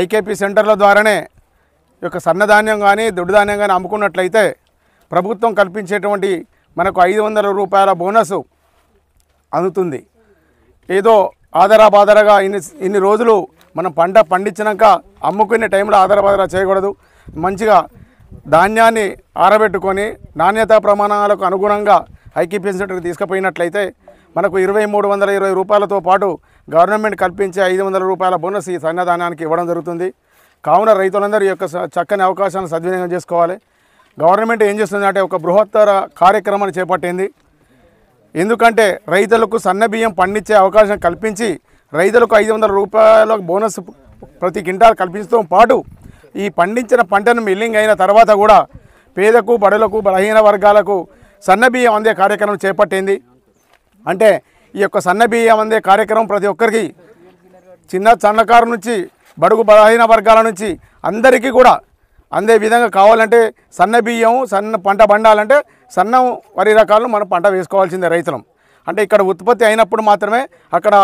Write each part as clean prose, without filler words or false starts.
IKP సెంటర్ల ద్వారానే ఈ యొక్క సన్నధాన్యం కానీ దొడ్డు ధాన్యం కానీ అమ్ముకున్నట్లయితే ప్రభుత్వం కల్పించేటువంటి మనకు 500 రూపాయల బోనస్ అందుతుంది. ఏదో ఆదరాబాదరగా ఇన్ని రోజులు మనం పంట పండించినాక అమ్ముకునే టైంలో ఆదరాబాదరా చేయకూడదు. మంచిగా ధాన్యాన్ని ఆరబెట్టుకొని నాణ్యతా ప్రమాణాలకు అనుగుణంగా ఐకేపీ సెంటర్కి తీసుకుపోయినట్లయితే మనకు 2320 రూపాయలతో పాటు గవర్నమెంట్ కల్పించే 500 రూపాయల బోనస్ ఈ సన్నధాన్యానికి ఇవ్వడం జరుగుతుంది. కావున రైతులందరూ ఈ యొక్క చక్కని అవకాశాన్ని సద్వినియోగం చేసుకోవాలి. గవర్నమెంట్ ఏం చేస్తుందంటే ఒక బృహత్తర కార్యక్రమాన్ని చేపట్టింది. ఎందుకంటే రైతులకు సన్న బియ్యం పండించే అవకాశం కల్పించి రైతులకు 500 రూపాయల బోనస్ ప్రతి క్వింటాల్ కల్పించడంతో పాటు ఈ పండించిన పంటను మిల్లింగ్ అయిన తర్వాత కూడా పేదకు బడులకు బలహీన వర్గాలకు సన్న బియ్యం అందే కార్యక్రమం చేపట్టింది. అంటే ఈ యొక్క సన్న బియ్యం అందే కార్యక్రమం ప్రతి ఒక్కరికి చిన్న సన్నకారు నుంచి బడుగు బలహీన వర్గాల నుంచి అందరికీ కూడా అందే విధంగా కావాలంటే సన్న బియ్యం సన్న పంట పండాలంటే సన్న వరి రకాలను మనం పంట వేసుకోవాల్సిందే రైతులం. అంటే ఇక్కడ ఉత్పత్తి అయినప్పుడు మాత్రమే అక్కడ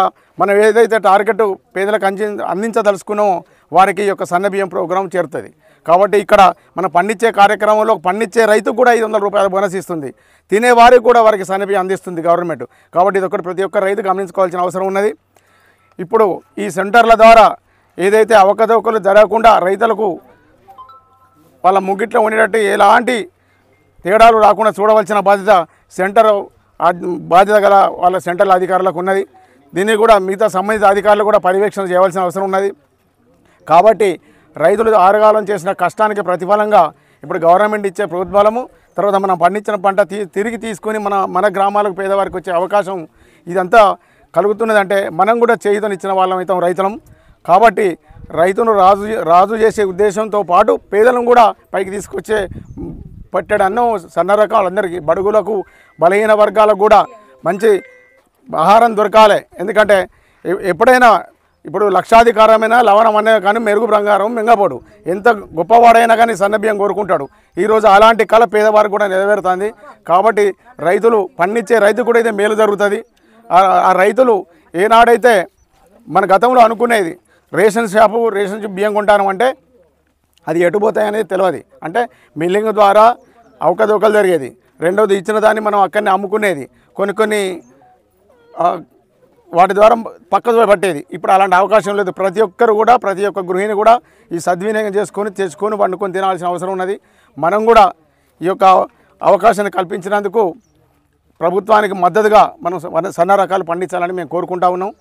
మనం ఏదైతే టార్గెట్ పేదలకు అందించదలుచుకున్నామో వారికి ఈ యొక్క సన్న బియ్యం ప్రోగ్రాం చేరుతుంది. కాబట్టి ఇక్కడ మనం పండించే కార్యక్రమంలో పండించే రైతుకు కూడా 500 రూపాయల బోనస్ ఇస్తుంది. తినేవారికి కూడా వారికి సన్న బియ్యం అందిస్తుంది గవర్నమెంట్. కాబట్టి ఇది ఒకటి ప్రతి ఒక్క రైతు గమనించుకోవాల్సిన అవసరం ఉన్నది. ఇప్పుడు ఈ సెంటర్ల ద్వారా ఏదైతే అవకతవకలు జరగకుండా రైతులకు వాళ్ళ ముగ్గిట్లో ఉండేటట్టు ఎలాంటి తేడాలు రాకుండా చూడవలసిన బాధ్యత సెంటర్ బాధ్యత గల వాళ్ళ సెంటర్ల అధికారులకు ఉన్నది. దీన్ని కూడా మిగతా సంబంధిత అధికారులు కూడా పర్యవేక్షణ చేయవలసిన అవసరం ఉన్నది. కాబట్టి రైతులు ఆరుగాలం చేసిన కష్టానికి ప్రతిఫలంగా ఇప్పుడు గవర్నమెంట్ ఇచ్చే ప్రోత్సాహము తర్వాత మనం పండించిన పంట తిరిగి తీసుకొని మన గ్రామాలకు పేదవారికి వచ్చే అవకాశం ఇదంతా కలుగుతున్నదంటే మనం కూడా చేయుతనిచ్చిన వాళ్ళం అవుతాం రైతులం. కాబట్టి రైతును రాజు చేసే ఉద్దేశంతో పాటు పేదలను కూడా పైకి తీసుకొచ్చే పట్టెడు అన్నం సన్న రకాలందరికీ బడుగులకు బలహీన వర్గాలకు కూడా మంచి ఆహారం దొరకాలి. ఎందుకంటే ఎప్పుడైనా ఇప్పుడు లక్షాధికారమైన లవణం అనే కానీ మెరుగు బంగారం మింగపోడు, ఎంత గొప్పవాడైనా కానీ సన్నబియ్యం కోరుకుంటాడు. ఈరోజు అలాంటి కళ పేదవారికి కూడా నెరవేరుతుంది. కాబట్టి రైతులు పండించే రైతు కూడా అయితే మేలు జరుగుతుంది. ఆ రైతులు ఏనాడైతే మన గతంలో అనుకునేది రేషన్ షాపు బియ్యం కొంటాను అంటే అది ఎటుపోతాయనేది తెలియదు. అంటే మిల్లింగ్ ద్వారా అవకతవకలు జరిగేది. రెండవది ఇచ్చిన దాన్ని మనం అక్కడనే అమ్ముకునేది. కొన్ని వాటి ద్వారా పక్కకు పట్టేది. ఇప్పుడు అలాంటి అవకాశం లేదు. ప్రతి ఒక్కరు కూడా ప్రతి ఒక్క గృహిణి కూడా ఈ సద్వినియోగం చేసుకొని తెచ్చుకొని వండుకొని తినాల్సిన అవసరం ఉన్నది. మనం కూడా ఈ యొక్క అవకాశాన్ని కల్పించినందుకు ప్రభుత్వానికి మద్దతుగా మనం సన్న రకాలు పండించాలని మేము కోరుకుంటా ఉన్నాం.